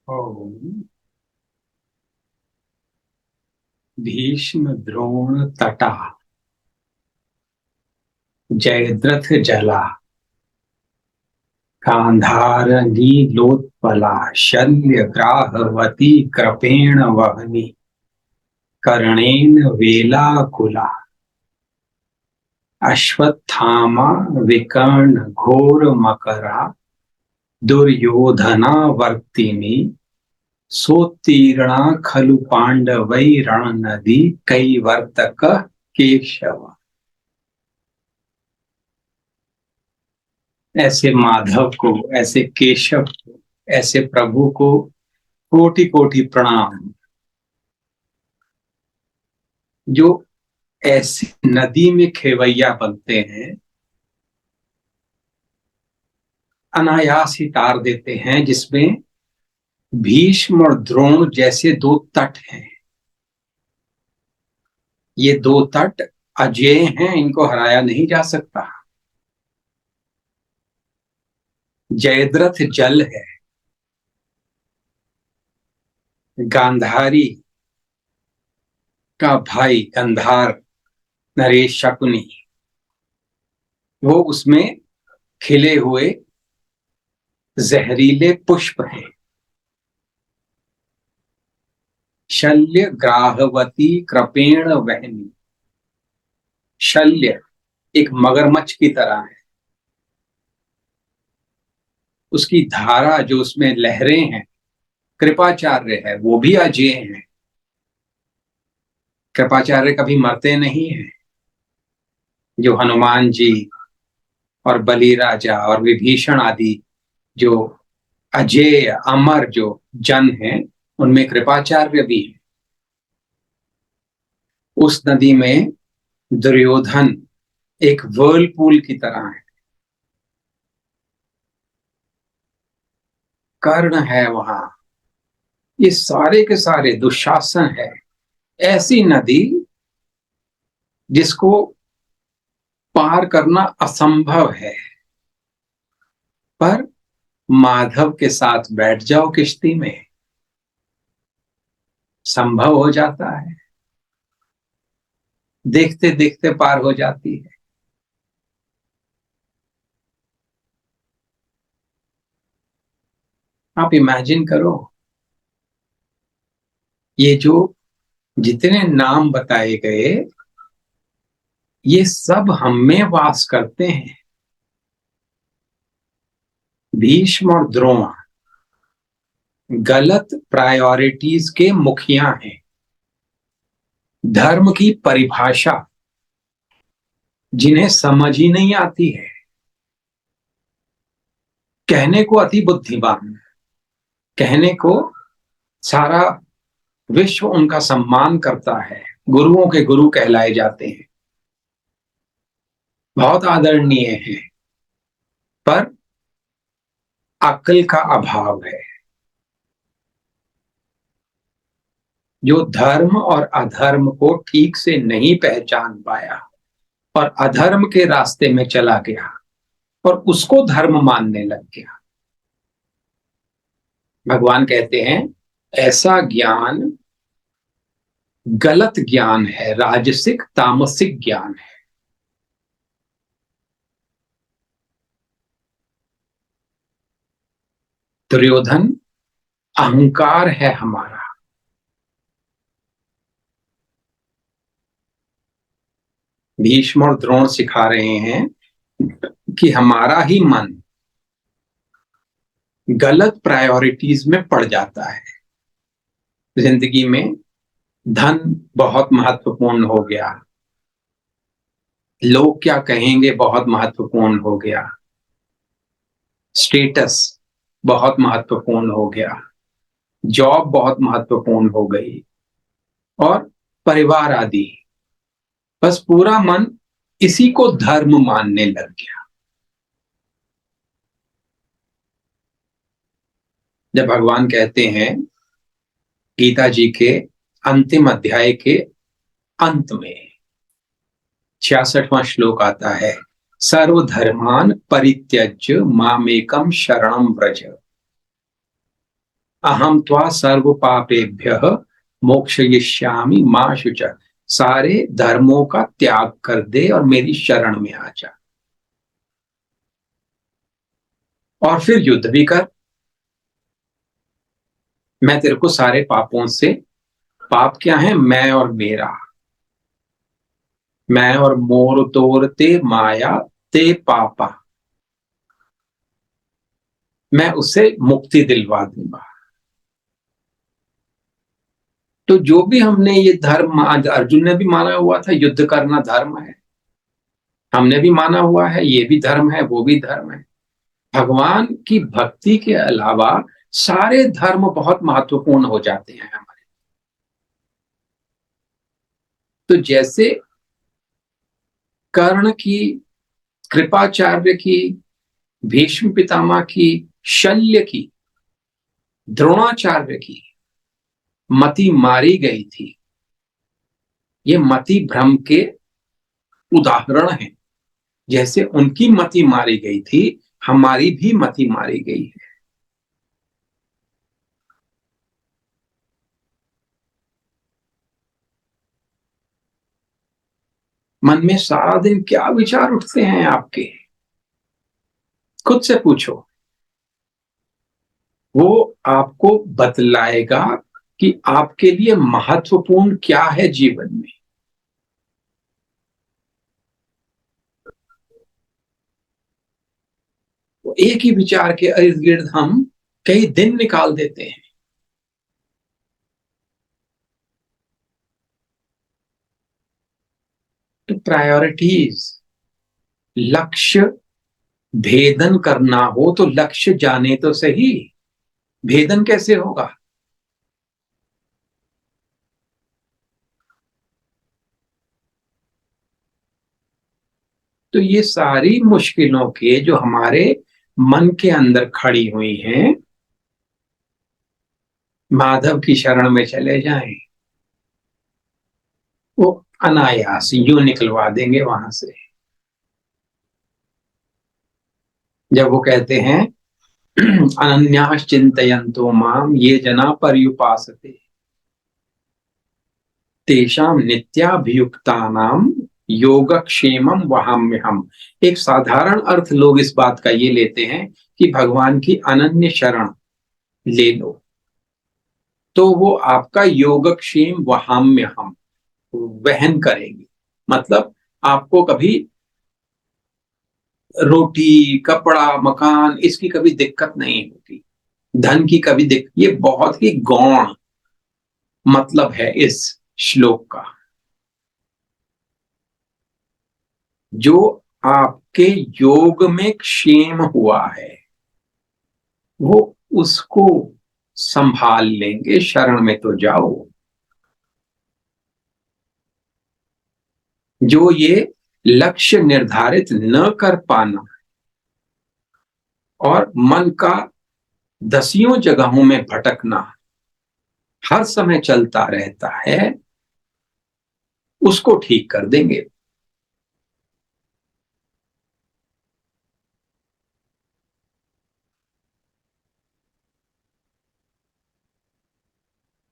ओम भीष्म द्रोण तटा जयद्रथ जला गांधार नीलोत्पला शल्य ग्राहवती कृपेण वहनी कर्णेन वेलाकुला अश्वत्थामा विकर्ण घोर मकरा दुर्योधना वर्तिनी सोत्तीर्णा खलु पांडवै रणनदी कैवर्तक केशव। ऐसे माधव को, ऐसे केशव को, ऐसे प्रभु को कोटि कोटि प्रणाम, जो ऐसी नदी में खेवैया बनते हैं, अनायास ही तार देते हैं, जिसमें भीष्म और द्रोण जैसे दो तट हैं। ये दो तट अजेय हैं, इनको हराया नहीं जा सकता। जयद्रथ जल है, गांधारी का भाई गंधार नरेश शकुनी, वो उसमें खिले हुए जहरीले पुष्प हैं। शल्य ग्राहवती कृपेण वहनी, शल्य एक मगरमच्छ की तरह है, उसकी धारा जो उसमें लहरें हैं, कृपाचार्य है, वो भी अजेय हैं। कृपाचार्य कभी मरते नहीं हैं। जो हनुमान जी और बलि राजा और विभीषण आदि जो अजेय अमर जो जन हैं, उनमें कृपाचार्य भी है। उस नदी में दुर्योधन एक वर्लपूल की तरह है, कर्ण है वहां, ये सारे के सारे दुशासन है। ऐसी नदी जिसको पार करना असंभव है, पर माधव के साथ बैठ जाओ किश्ती में, संभव हो जाता है, देखते देखते पार हो जाती है। आप इमेजिन करो, ये जो जितने नाम बताए गए, ये सब हम में वास करते हैं। भीष्म और द्रोण गलत प्रायोरिटीज के मुखिया हैं। धर्म की परिभाषा जिन्हें समझ ही नहीं आती है, कहने को अति बुद्धिमान, कहने को सारा विश्व उनका सम्मान करता है, गुरुओं के गुरु कहलाए जाते हैं, बहुत आदरणीय हैं, पर अक्ल का अभाव है। जो धर्म और अधर्म को ठीक से नहीं पहचान पाया और अधर्म के रास्ते में चला गया और उसको धर्म मानने लग गया, भगवान कहते हैं ऐसा ज्ञान गलत ज्ञान है, राजसिक तामसिक ज्ञान है। दुर्योधन अहंकार है हमारा। भीष्म और द्रोण सिखा रहे हैं कि हमारा ही मन गलत प्रायोरिटीज में पड़ जाता है। जिंदगी में धन बहुत महत्वपूर्ण हो गया, लोग क्या कहेंगे बहुत महत्वपूर्ण हो गया, स्टेटस बहुत महत्वपूर्ण हो गया, जॉब बहुत महत्वपूर्ण हो गई, और परिवार आदि। बस पूरा मन इसी को धर्म मानने लग गया। जब भगवान कहते हैं गीता जी के अंतिम अध्याय के अंत में 66वां श्लोक आता है, सर्वधर्मान परित्यज्य मामेकम शरणम व्रज। अहम त्वा सर्व पापेभ्यः मोक्षयिष्यामि मा शुचः। सारे धर्मों का त्याग कर दे और मेरी शरण में आ जा, और फिर युद्ध भी कर। मैं तेरे को सारे पापों से, पाप क्या है, मैं और मेरा, मैं और मोर तोर ते माया ते पापा, मैं उसे मुक्ति दिलवा दूंगा। तो जो भी हमने ये धर्म, अर्जुन ने भी माना हुआ था युद्ध करना धर्म है, हमने भी माना हुआ है ये भी धर्म है, वो भी धर्म है। भगवान की भक्ति के अलावा सारे धर्म बहुत महत्वपूर्ण हो जाते हैं हमारे। तो जैसे कर्ण की, कृपाचार्य की, भीष्म पितामह की, शल्य की, द्रोणाचार्य की मति मारी गई थी, ये मति भ्रम के उदाहरण हैं। जैसे उनकी मति मारी गई थी, हमारी भी मति मारी गई है। मन में सारा दिन क्या विचार उठते हैं आपके, खुद से पूछो। वो आपको बतलाएगा कि आपके लिए महत्वपूर्ण क्या है जीवन में। तो एक ही विचार के इर्द गिर्द हम कई दिन निकाल देते हैं। तो प्रायोरिटीज, लक्ष्य भेदन करना हो तो लक्ष्य जाने तो सही, भेदन कैसे होगा। तो ये सारी मुश्किलों के जो हमारे मन के अंदर खड़ी हुई हैं, माधव की शरण में चले जाएं, वो अनायास यूं निकलवा देंगे वहां से। जब वो कहते हैं अनन्यास चिंतयन्तो माम ये जना पर्युपासते तेषाम नित्याभियुक्तानाम योगक्षेमम वहाम्यहम्। एक साधारण अर्थ लोग इस बात का ये लेते हैं कि भगवान की अनन्य शरण ले लो तो वो आपका योगक्षेम वहाम्यहम् वहन करेंगे। मतलब आपको कभी रोटी, कपड़ा, मकान इसकी कभी दिक्कत नहीं होगी, धन की कभी दिक्कत। ये बहुत ही गौण मतलब है इस श्लोक का। जो आपके योग में क्षेम हुआ है वो उसको संभाल लेंगे, शरण में तो जाओ। जो ये लक्ष्य निर्धारित न कर पाना और मन का दसियों जगहों में भटकना हर समय चलता रहता है, उसको ठीक कर देंगे।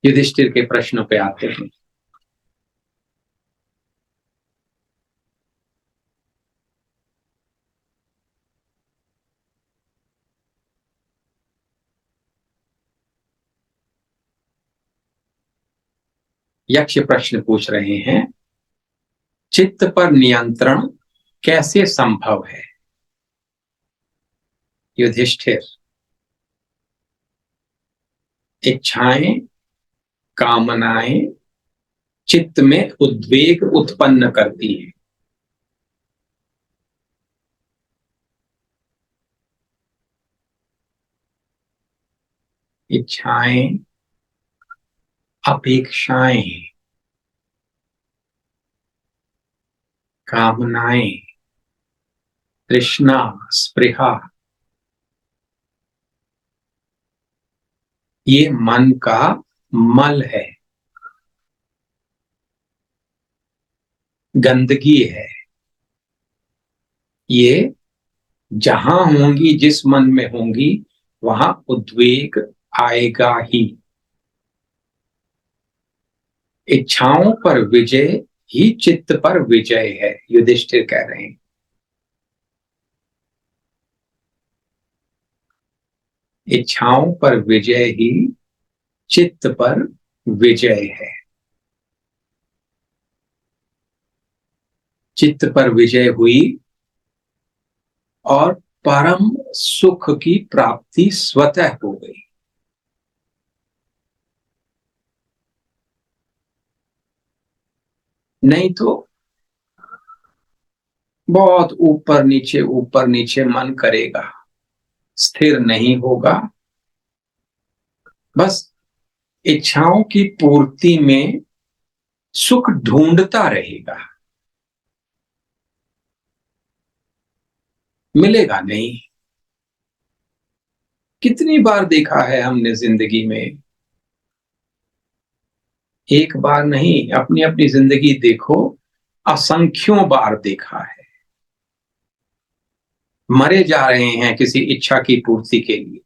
युधिष्ठिर के प्रश्न पे आते हैं। यक्ष प्रश्न पूछ रहे हैं, चित्त पर नियंत्रण कैसे संभव है। युधिष्ठिर, इच्छाएं, कामनाएं चित्त में उद्वेग उत्पन्न करती हैं। इच्छाएं, अपेक्षाएं, कामनाएं, तृष्णा, स्पृहा, ये मन का मल है, गंदगी है। ये जहां होंगी, जिस मन में होंगी, वहां उद्वेग आएगा ही। इच्छाओं पर विजय ही चित्त पर विजय है, युधिष्ठिर कह रहे हैं। इच्छाओं पर विजय ही चित्त पर विजय है। चित्त पर विजय हुई और परम सुख की प्राप्ति स्वतः हो गई। नहीं तो बहुत ऊपर नीचे मन करेगा, स्थिर नहीं होगा, बस इच्छाओं की पूर्ति में सुख ढूंढता रहेगा, मिलेगा नहीं। कितनी बार देखा है हमने जिंदगी में, एक बार नहीं, अपनी अपनी जिंदगी देखो, असंख्यों बार देखा है। मरे जा रहे हैं किसी इच्छा की पूर्ति के लिए,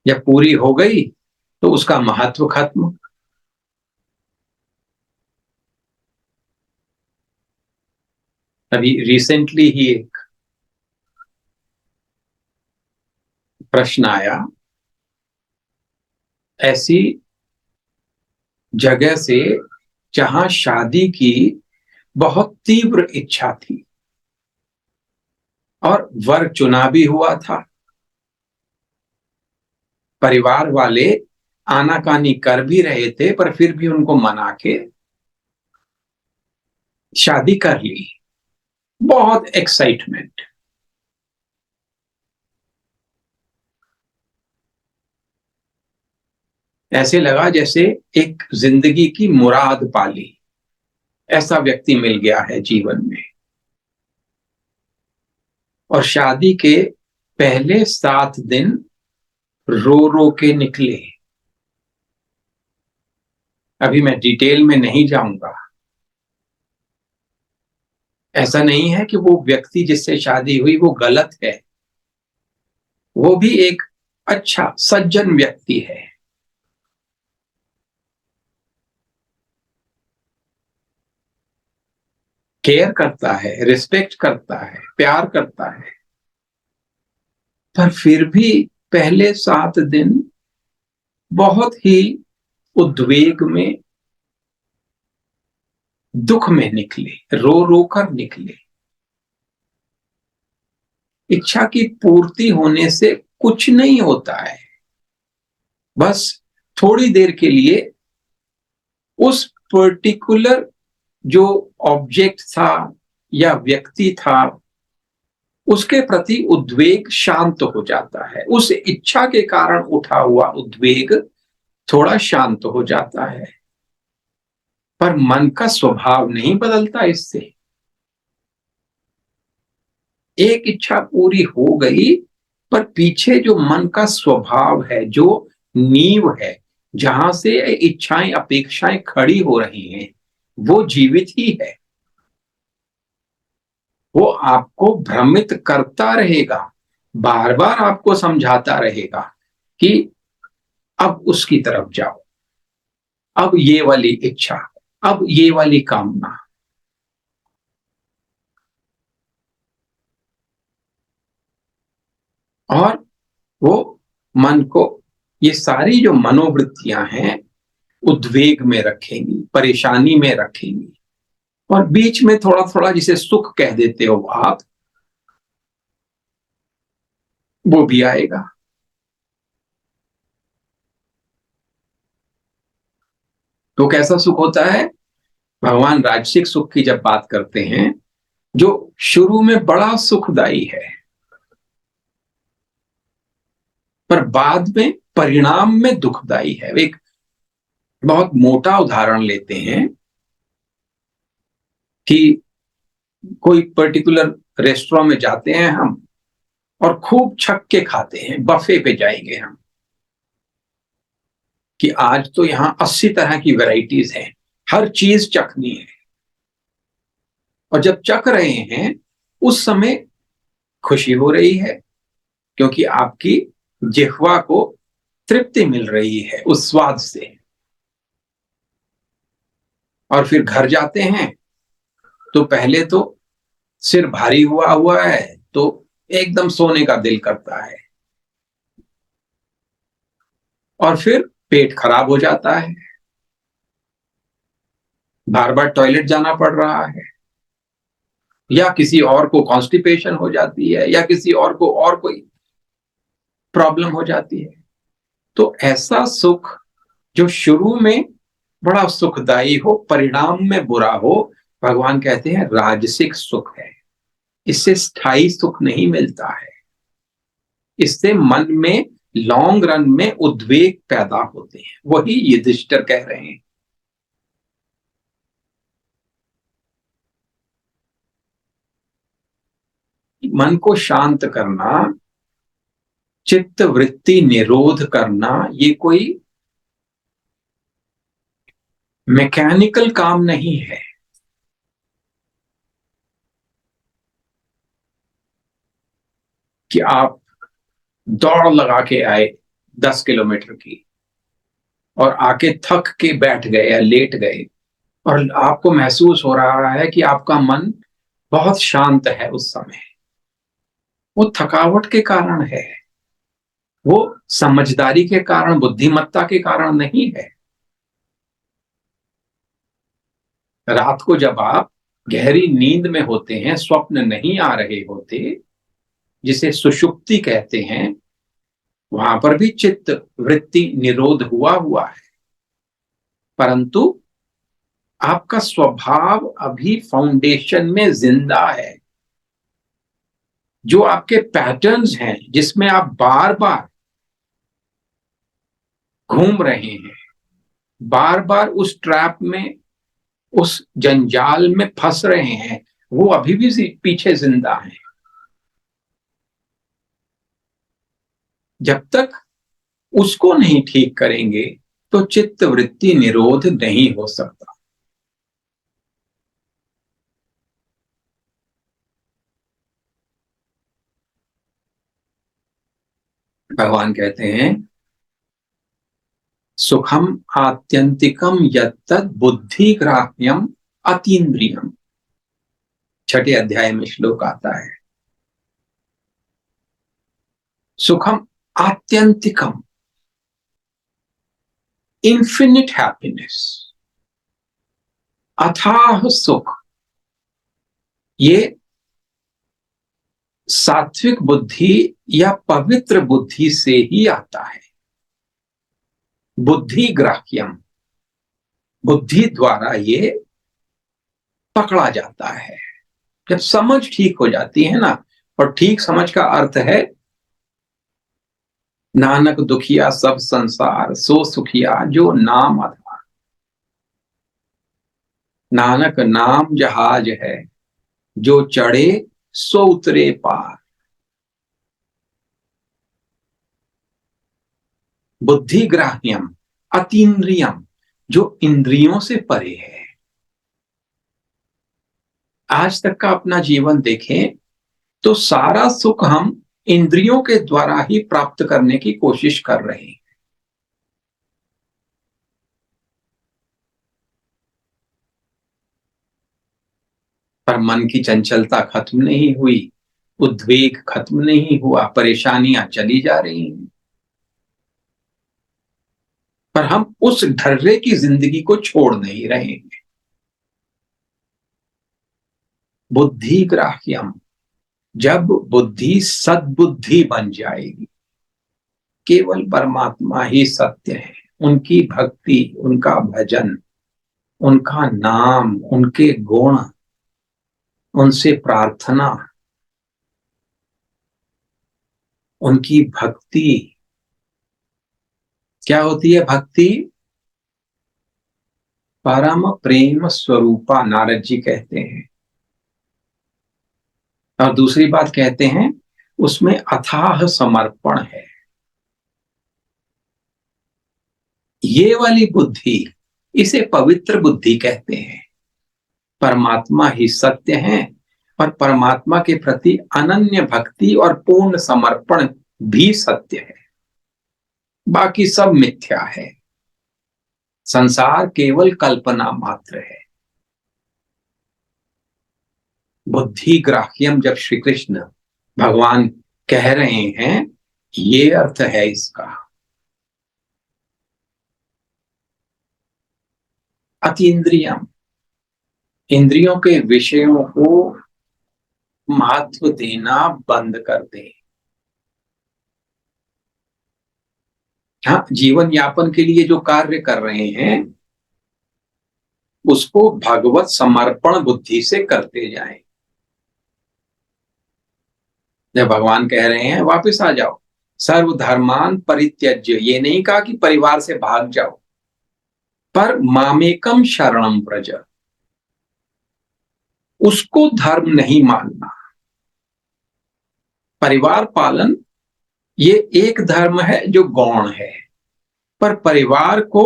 जब पूरी हो गई तो उसका महत्व खत्म। अभी रिसेंटली ही एक प्रश्न आया, ऐसी जगह से जहां शादी की बहुत तीव्र इच्छा थी और वर चुना भी हुआ था, परिवार वाले आनाकानी कर भी रहे थे, पर फिर भी उनको मना के शादी कर ली। बहुत एक्साइटमेंट, ऐसे लगा जैसे एक जिंदगी की मुराद पाली, ऐसा व्यक्ति मिल गया है जीवन में। और शादी के पहले 7 दिन रो रो के निकले। अभी मैं डिटेल में नहीं जाऊंगा। ऐसा नहीं है कि वो व्यक्ति जिससे शादी हुई वो गलत है, वो भी एक अच्छा सज्जन व्यक्ति है, केयर करता है, रिस्पेक्ट करता है, प्यार करता है, पर फिर भी पहले 7 दिन बहुत ही उद्वेग में, दुख में निकले, रो रो कर निकले। इच्छा की पूर्ति होने से कुछ नहीं होता है, बस थोड़ी देर के लिए उस पर्टिकुलर जो ऑब्जेक्ट था या व्यक्ति था उसके प्रति उद्वेग शांत हो जाता है, उस इच्छा के कारण उठा हुआ उद्वेग थोड़ा शांत हो जाता है, पर मन का स्वभाव नहीं बदलता इससे। एक इच्छा पूरी हो गई, पर पीछे जो मन का स्वभाव है, जो नींव है, जहां से इच्छाएं अपेक्षाएं खड़ी हो रही हैं, वो जीवित ही है। वो आपको भ्रमित करता रहेगा, बार बार आपको समझाता रहेगा कि अब उसकी तरफ जाओ, अब ये वाली इच्छा, अब ये वाली कामना। और वो मन को, ये सारी जो मनोवृत्तियां हैं, उद्वेग में रखेंगी, परेशानी में रखेंगी, और बीच में थोड़ा थोड़ा जिसे सुख कह देते हो आप, वो भी आएगा। तो कैसा सुख होता है? भगवान राजसिक सुख की जब बात करते हैं, जो शुरू में बड़ा सुखदायी है, पर बाद में परिणाम में दुखदायी है। एक बहुत मोटा उदाहरण लेते हैं कि कोई पर्टिकुलर रेस्टोरेंट में जाते हैं हम और खूब छक के खाते हैं, बफे पे जाएंगे हम कि आज तो यहां 80 तरह की वैरायटीज हैं, हर चीज चखनी है। और जब चख रहे हैं उस समय खुशी हो रही है, क्योंकि आपकी जिह्वा को तृप्ति मिल रही है उस स्वाद से। और फिर घर जाते हैं तो पहले तो सिर भारी हुआ हुआ है तो एकदम सोने का दिल करता है, और फिर पेट खराब हो जाता है, बार बार टॉयलेट जाना पड़ रहा है, या किसी और को कॉन्स्टिपेशन हो जाती है, या किसी और को और कोई प्रॉब्लम हो जाती है। तो ऐसा सुख जो शुरू में बड़ा सुखदायी हो, परिणाम में बुरा हो, भगवान कहते हैं राजसिक सुख है। इससे स्थायी सुख नहीं मिलता है। इससे मन में लॉन्ग रन में उद्वेग पैदा होते हैं। वही युधिष्ठिर कह रहे हैं। मन को शांत करना, चित्त वृत्ति निरोध करना, ये कोई मैकेनिकल काम नहीं है। कि आप दौड़ लगा के आए 10 किलोमीटर की, और आके थक के बैठ गए या लेट गए, और आपको महसूस हो रहा है कि आपका मन बहुत शांत है उस समय। वो थकावट के कारण है, वो समझदारी के कारण, बुद्धिमत्ता के कारण नहीं है। रात को जब आप गहरी नींद में होते हैं, स्वप्न नहीं आ रहे होते, जिसे सुषुप्ति कहते हैं, वहां पर भी चित्त वृत्ति निरोध हुआ हुआ है, परंतु आपका स्वभाव अभी फाउंडेशन में जिंदा है। जो आपके पैटर्न्स हैं, जिसमें आप बार बार घूम रहे हैं, बार बार उस ट्रैप में, उस जंजाल में फंस रहे हैं, वो अभी भी पीछे जिंदा है। जब तक उसको नहीं ठीक करेंगे तो चित्त वृत्ति निरोध नहीं हो सकता। भगवान कहते हैं सुखम आत्यंतिकम यत्तद् बुद्धिग्राह्यम अतीन्द्रियम। 6ठे अध्याय में श्लोक आता है। सुखम आत्यंतिकम, इन्फिनिट हैप्पीनेस, अथाह सुख, ये सात्विक बुद्धि या पवित्र बुद्धि से ही आता है। बुद्धि ग्राह्यम, बुद्धि द्वारा ये पकड़ा जाता है। जब समझ ठीक हो जाती है ना, और ठीक समझ का अर्थ है नानक दुखिया सब संसार सो सुखिया जो नाम आधार। नानक नाम जहाज है, जो चढ़े सो उतरे पार। बुद्धिग्राह्यम अतीन्द्रियम, जो इंद्रियों से परे है। आज तक का अपना जीवन देखें तो सारा सुख हम इंद्रियों के द्वारा ही प्राप्त करने की कोशिश कर रहे हैं। पर मन की चंचलता खत्म नहीं हुई, उद्वेग खत्म नहीं हुआ, परेशानियां चली जा रही हैं। पर हम उस ढर्रे की जिंदगी को छोड़ नहीं रहे हैं। बुद्धि ग्राह्यम, जब बुद्धि सद्बुद्धि बन जाएगी, केवल परमात्मा ही सत्य है, उनकी भक्ति, उनका भजन, उनका नाम, उनके गुण, उनसे प्रार्थना, उनकी भक्ति। क्या होती है भक्ति? परम प्रेम स्वरूपा, नारद जी कहते हैं। और दूसरी बात कहते हैं, उसमें अथाह समर्पण है। ये वाली बुद्धि, इसे पवित्र बुद्धि कहते हैं। परमात्मा ही सत्य है, और परमात्मा के प्रति अनन्य भक्ति और पूर्ण समर्पण भी सत्य है। बाकी सब मिथ्या है, संसार केवल कल्पना मात्र है। बुद्धि ग्राह्यम जब श्री कृष्ण भगवान कह रहे हैं, ये अर्थ है इसका। अतीन्द्रियम, इंद्रियों के विषयों को महत्व देना बंद कर दे। हाँ, जीवन यापन के लिए जो कार्य कर रहे हैं उसको भगवत समर्पण बुद्धि से करते जाएं। जब भगवान कह रहे हैं वापस आ जाओ, सर्वधर्मान परित्यज्य, ये नहीं कहा कि परिवार से भाग जाओ, पर मामेकम शरणम व्रज, उसको धर्म नहीं मानना। परिवार पालन ये एक धर्म है जो गौण है, पर परिवार को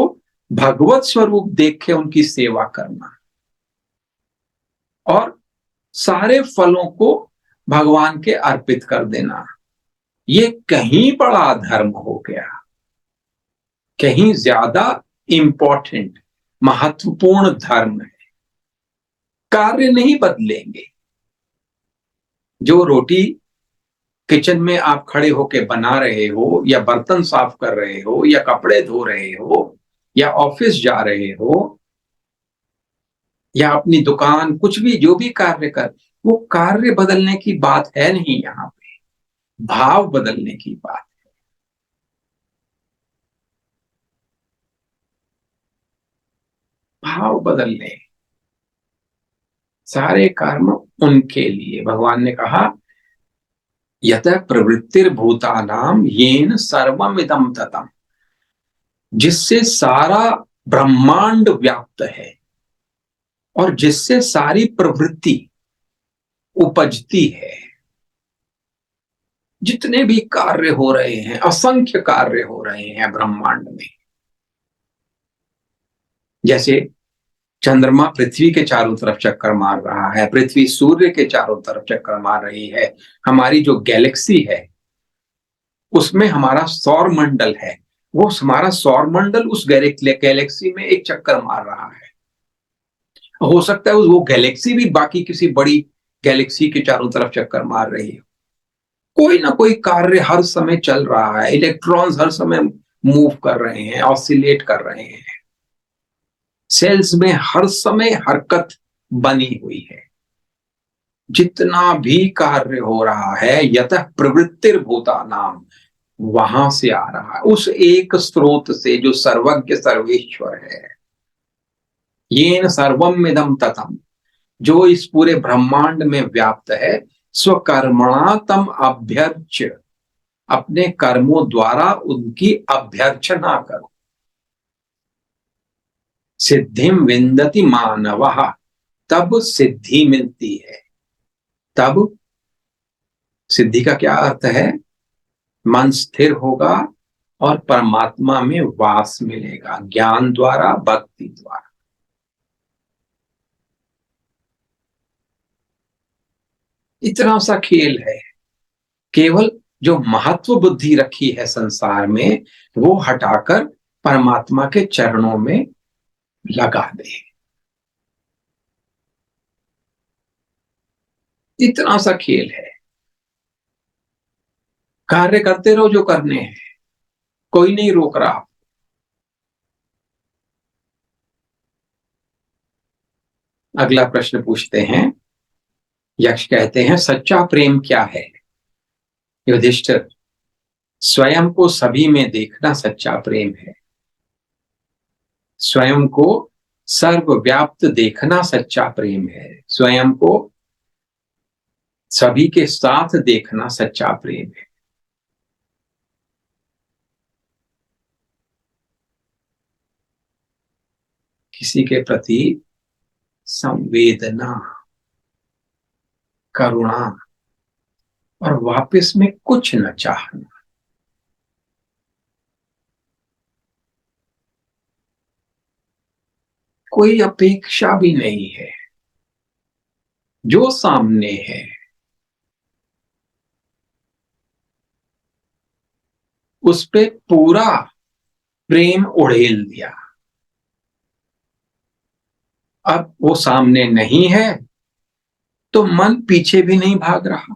भगवत स्वरूप देख के उनकी सेवा करना और सारे फलों को भगवान के अर्पित कर देना, ये कहीं बड़ा धर्म हो गया, कहीं ज्यादा इंपॉर्टेंट महत्वपूर्ण धर्म है। कार्य नहीं बदलेंगे। जो रोटी किचन में आप खड़े होके बना रहे हो, या बर्तन साफ कर रहे हो, या कपड़े धो रहे हो, या ऑफिस जा रहे हो, या अपनी दुकान, कुछ भी जो भी कार्य कर, वो कार्य बदलने की बात है नहीं, यहाँ पे भाव बदलने की बात। भाव बदलने, सारे कर्म उनके लिए। भगवान ने कहा यतः प्रवृत्तिर्भूतानाम येन सर्वम इदम ततम, जिससे सारा ब्रह्मांड व्याप्त है और जिससे सारी प्रवृत्ति उपजती है। जितने भी कार्य हो रहे हैं, असंख्य कार्य हो रहे हैं ब्रह्मांड में। जैसे चंद्रमा पृथ्वी के चारों तरफ चक्कर मार रहा है, पृथ्वी सूर्य के चारों तरफ चक्कर मार रही है, हमारी जो गैलेक्सी है उसमें हमारा सौर मंडल है, वो हमारा सौर मंडल उस गैलेक्सी में एक चक्कर मार रहा है। हो सकता है वो गैलेक्सी भी बाकी किसी बड़ी गैलेक्सी के चारों तरफ चक्कर मार रही है। कोई ना कोई कार्य हर समय चल रहा है, इलेक्ट्रॉन्स हर समय मूव कर रहे हैं, ऑसिलेट कर रहे हैं, सेल्स में हर समय हरकत बनी हुई है। जितना भी कार्य हो रहा है यतः प्रवृत्तिर्भूता नाम, वहां से आ रहा है, उस एक स्रोत से जो सर्वज्ञ सर्वेश्वर है। येन सर्वम इदम ततम, जो इस पूरे ब्रह्मांड में व्याप्त है, स्वकर्मणा तम अभ्यर्च्य, अपने कर्मों द्वारा उनकी अभ्यर्चना करो। सिद्धिम विंदति मानवः, तब सिद्धि मिलती है। तब सिद्धि का क्या अर्थ है? मन स्थिर होगा और परमात्मा में वास मिलेगा, ज्ञान द्वारा, भक्ति द्वारा। इतना सा खेल है। केवल जो महत्व बुद्धि रखी है संसार में, वो हटाकर परमात्मा के चरणों में लगा दे। इतना सा खेल है। कार्य करते रहो जो करने हैं, कोई नहीं रोक रहा। अगला प्रश्न पूछते हैं। यक्ष कहते हैं सच्चा प्रेम क्या है? युधिष्ठिर, स्वयं को सभी में देखना सच्चा प्रेम है। स्वयं को सर्वव्याप्त देखना सच्चा प्रेम है। स्वयं को सभी के साथ देखना सच्चा प्रेम है। किसी के प्रति संवेदना, करुणा और वापस में कुछ न चाहना। कोई अपेक्षा भी नहीं है। जो सामने है उस पे पूरा प्रेम उड़ेल दिया। अब वो सामने नहीं है तो मन पीछे भी नहीं भाग रहा।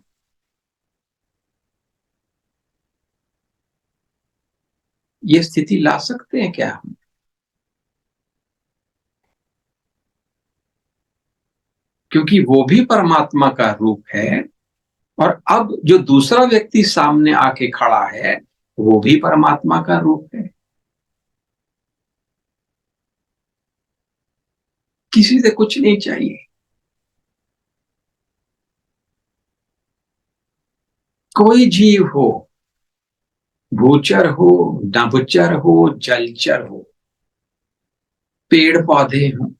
ये स्थिति ला सकते हैं क्या हम? क्योंकि वो भी परमात्मा का रूप है, और अब जो दूसरा व्यक्ति सामने आके खड़ा है वो भी परमात्मा का रूप है। किसी से कुछ नहीं चाहिए। कोई जीव हो, भूचर हो, नभचर हो, जलचर हो, पेड़ पौधे हो,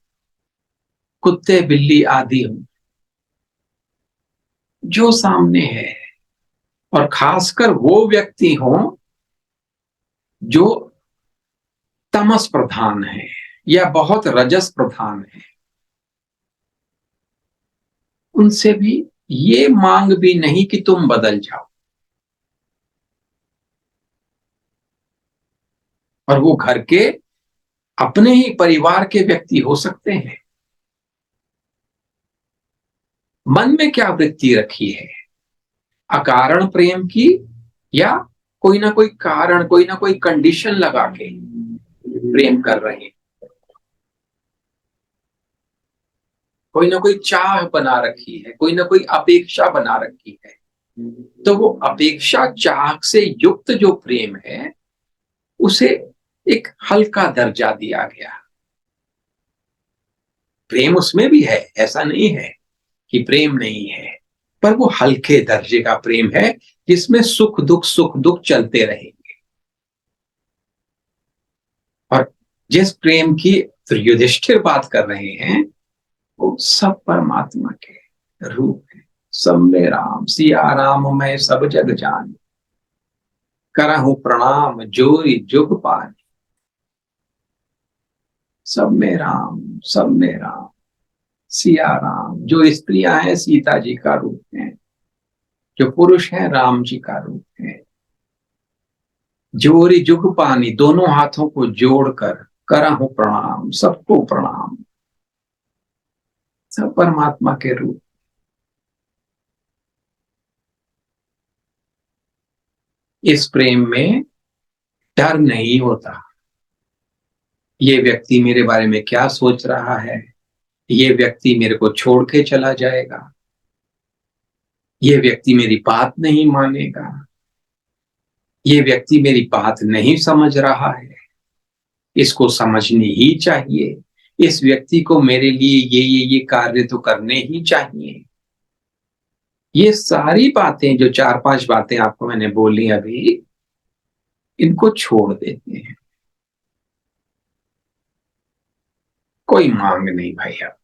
कुत्ते बिल्ली आदि हो, जो सामने है, और खासकर वो व्यक्ति हो जो तमस प्रधान है या बहुत रजस प्रधान है, उनसे भी ये मांग भी नहीं कि तुम बदल जाओ। और वो घर के अपने ही परिवार के व्यक्ति हो सकते हैं। मन में क्या वृत्ति रखी है? अकारण प्रेम की, या कोई ना कोई कारण, कोई ना कोई कंडीशन लगा के प्रेम कर रहे हैं, कोई ना कोई चाह बना रखी है, कोई ना कोई अपेक्षा बना रखी है। तो वो अपेक्षा चाह से युक्त जो प्रेम है उसे एक हल्का दर्जा दिया गया। प्रेम उसमें भी है, ऐसा नहीं है कि प्रेम नहीं है, पर वो हल्के दर्जे का प्रेम है जिसमें सुख दुख चलते रहेंगे। और जिस प्रेम की युधिष्ठिर बात कर रहे हैं वो सब परमात्मा के रूप है। सब में राम, सिया राम मैं सब जग जान, करहु प्रणाम जोरी जुग पान। सब में राम, सब में राम, सिया राम। जो स्त्रियां हैं सीता जी का रूप है, जो पुरुष हैं राम जी का रूप है। जोरी जुग पानी, दोनों हाथों को जोड़कर करहु प्रणाम, सबको प्रणाम। सब परमात्मा के रूप। इस प्रेम में डर नहीं होता। ये व्यक्ति मेरे बारे में क्या सोच रहा है, ये व्यक्ति मेरे को छोड़ के चला जाएगा, ये व्यक्ति मेरी बात नहीं मानेगा, ये व्यक्ति मेरी बात नहीं समझ रहा है, इसको समझनी ही चाहिए, इस व्यक्ति को मेरे लिए ये कार्य तो करने ही चाहिए। ये सारी बातें, जो 4-5 बातें आपको मैंने बोली अभी, इनको छोड़ देते हैं। कोई मांग नहीं भाई। अब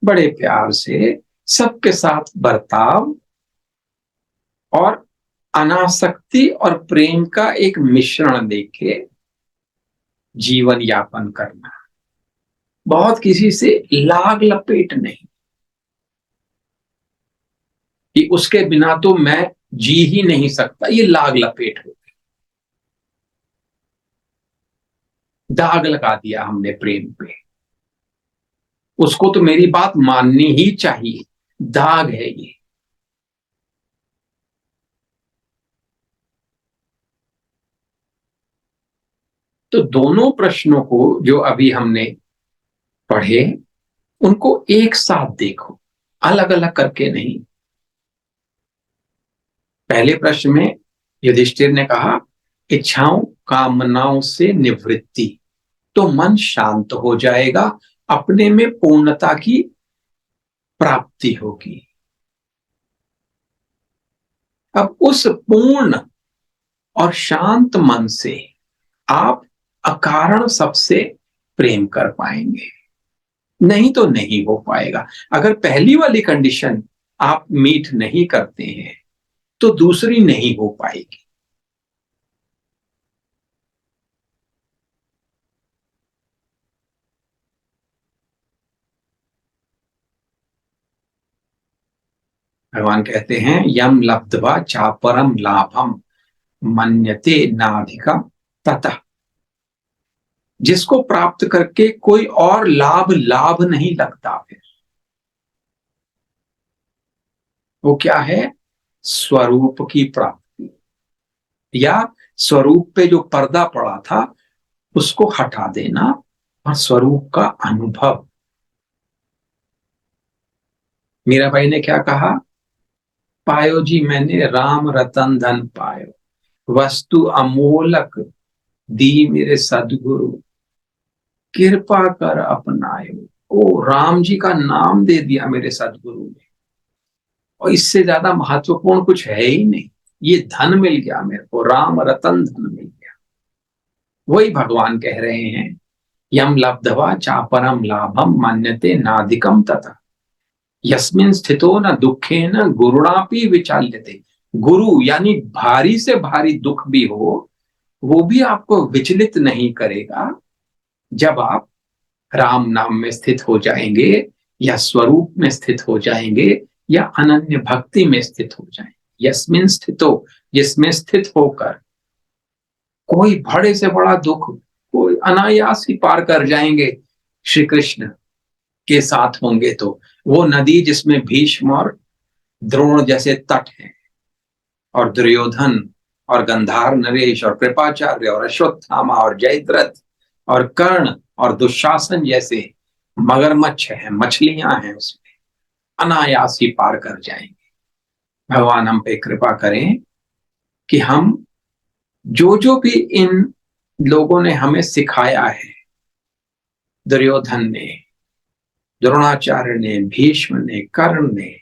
बड़े प्यार से सबके साथ बर्ताव और अनासक्ति और प्रेम का एक मिश्रण देके जीवन यापन करना। बहुत किसी से लाग लपेट नहीं कि उसके बिना तो मैं जी ही नहीं सकता, ये लाग लपेट हो, दाग लगा दिया हमने प्रेम पे। उसको तो मेरी बात माननी ही चाहिए, दाग है ये। तो दोनों प्रश्नों को जो अभी हमने पढ़े उनको एक साथ देखो, अलग अलग करके नहीं। पहले प्रश्न में युधिष्ठिर ने कहा इच्छाओं कामनाओं से निवृत्ति, तो मन शांत हो जाएगा, अपने में पूर्णता की प्राप्ति होगी। अब उस पूर्ण और शांत मन से आप अकारण सबसे प्रेम कर पाएंगे, नहीं तो नहीं हो पाएगा। अगर पहली वाली कंडीशन आप मीट नहीं करते हैं तो दूसरी नहीं हो पाएगी। भगवान कहते हैं यम लब्ध्वा चापरम लाभम मन्यते नाधिकम ततः, जिसको प्राप्त करके कोई और लाभ नहीं लगता, फिर वो क्या है? स्वरूप की प्राप्ति, या स्वरूप पे जो पर्दा पड़ा था उसको हटा देना और स्वरूप का अनुभव। मीरा भाई ने क्या कहा? पायो जी मैंने राम रतन धन पायो, वस्तु अमोलक दी मेरे सदगुरु, कृपा कर अपनायो। ओ, राम जी का नाम दे दिया मेरे सदगुरु ने, और इससे ज्यादा महत्वपूर्ण कुछ है ही नहीं। ये धन मिल गया मेरे को, राम रतन धन मिल गया। वही भगवान कह रहे हैं, यम लब्धवा चापरम लाभम मन्यते नाधिकम तथा, यस्मिन स्थितो न दुखे न गुरुणापि विचाल्यते। गुरु यानी भारी से भारी दुख भी हो, वो भी आपको विचलित नहीं करेगा जब आप राम नाम में स्थित हो जाएंगे, या स्वरूप में स्थित हो जाएंगे, या अनन्य भक्ति में स्थित हो जाएंगे। यस्मिन स्थितो, जिसमें स्थित होकर कोई बड़े से बड़ा दुख कोई अनायास ही पार कर जाएंगे श्री कृष्ण के साथ होंगे। तो वो नदी जिसमें भीष्म और द्रोण जैसे तट हैं, और दुर्योधन और गंधार नरेश और कृपाचार्य और अश्वत्थामा और जयद्रथ और कर्ण और दुशासन जैसे मगरमच्छ हैं, मछलियां हैं, उसमें अनायास ही पार कर जाएंगे। भगवान हम पे कृपा करें कि हम जो जो भी इन लोगों ने हमें सिखाया है, दुर्योधन ने, द्रोणाचार्य ने, भीष्म ने, कर्ण ने,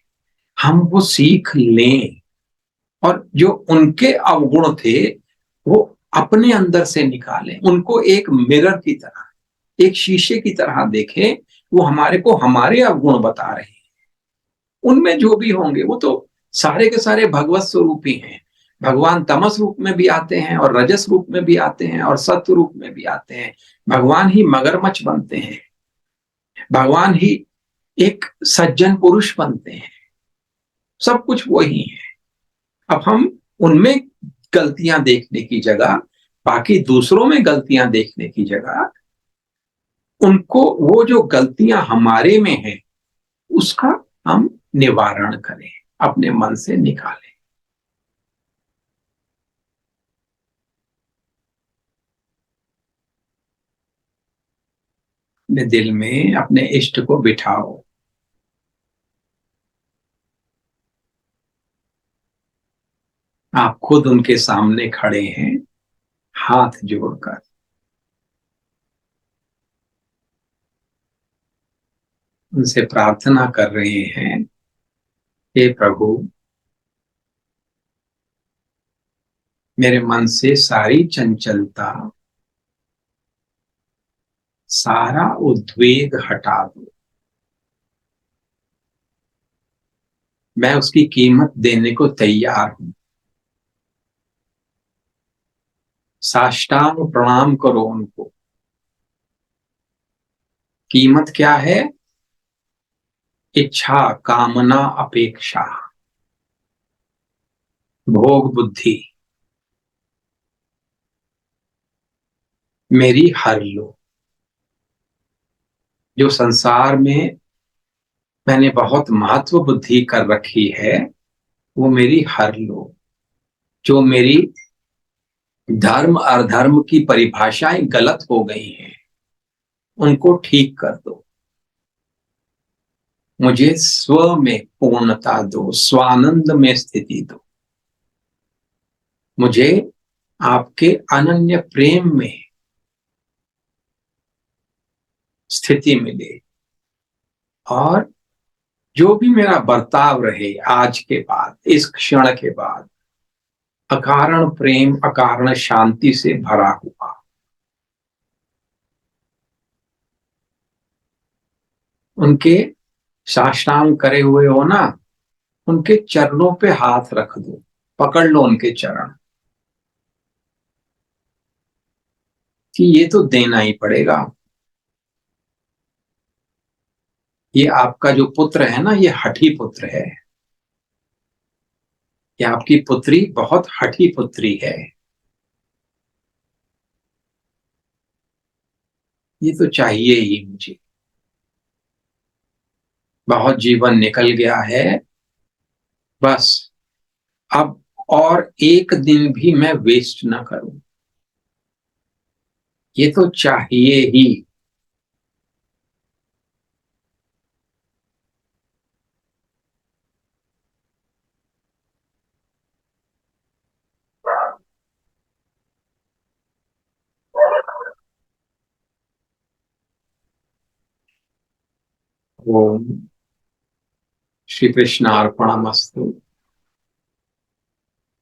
हम वो सीख लें, और जो उनके अवगुण थे वो अपने अंदर से निकालें। उनको एक मिरर की तरह, एक शीशे की तरह देखें। वो हमारे को हमारे अवगुण बता रहे हैं। उनमें जो भी होंगे वो तो सारे के सारे भगवत स्वरूप ही हैं। भगवान तमस रूप में भी आते हैं, और रजस रूप में भी आते हैं, और सत्व रूप में भी आते हैं। भगवान ही मगरमच्छ बनते हैं, भगवान ही एक सज्जन पुरुष बनते हैं। सब कुछ वही है। अब हम उनमें गलतियां देखने की जगह, बाकी दूसरों में गलतियां देखने की जगह, उनको वो जो गलतियां हमारे में हैं उसका हम निवारण करें, अपने मन से निकालें। अपने दिल में अपने इष्ट को बिठाओ। आप खुद उनके सामने खड़े हैं, हाथ जोड़कर। उनसे प्रार्थना कर रहे हैं, हे प्रभु, मेरे मन से सारी चंचलता, सारा उद्वेग हटा दो। मैं उसकी कीमत देने को तैयार हूं। साष्टांग प्रणाम करो उनको। कीमत क्या है? इच्छा, कामना, अपेक्षा, भोग बुद्धि मेरी हर लो। जो संसार में मैंने बहुत महत्व बुद्धि कर रखी है वो मेरी हर लो। जो मेरी धर्म अधर्म की परिभाषाएं गलत हो गई हैं उनको ठीक कर दो। मुझे स्व में पूर्णता दो, स्वानंद में स्थिति दो। मुझे आपके अनन्य प्रेम में स्थिति मिले, और जो भी मेरा बर्ताव रहे आज के बाद, इस क्षण के बाद, अकारण प्रेम, अकारण शांति से भरा हुआ। उनके साष्टांग करे हुए हो ना, उनके चरणों पे हाथ रख दो, पकड़ लो उनके चरण, कि ये तो देना ही पड़ेगा। ये आपका जो पुत्र है ना, ये हठी पुत्र है, कि आपकी पुत्री बहुत हठी पुत्री है, ये तो चाहिए ही मुझे, बहुत जीवन निकल गया है, बस अब और एक दिन भी मैं वेस्ट ना करूं, ये तो चाहिए ही। ओम श्री कृष्णार्पणमस्तु,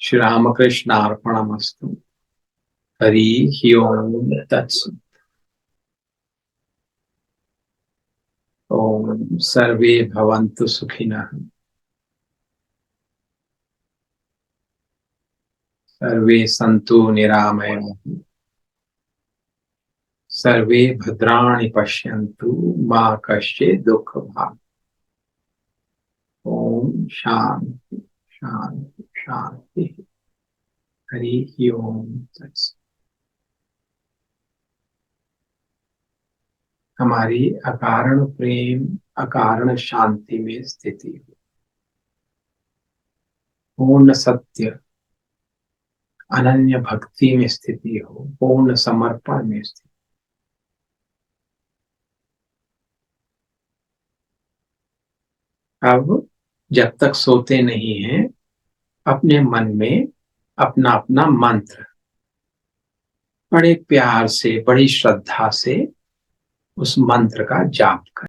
श्री रामकृष्णार्पणमस्तु। हरि ओम तत्सत्। ओम सर्वे भवन्तु सुखिनः, सर्वे सन्तु निरामयाः, सर्वे भद्राणि पश्यन्तु मा कश्चित् दुःखभाग्। ओम शांति शांति शांति। हरि ओम तत्सत्। हमारी अकारण प्रेम अकारण शांति में स्थिति हो, पूर्ण सत्य अनन्य भक्ति में स्थिति हो, पूर्ण समर्पण में स्थिति। अब जब तक सोते नहीं हैं, अपने मन में अपना अपना मंत्र बड़े प्यार से, बड़ी श्रद्धा से उस मंत्र का जाप करें।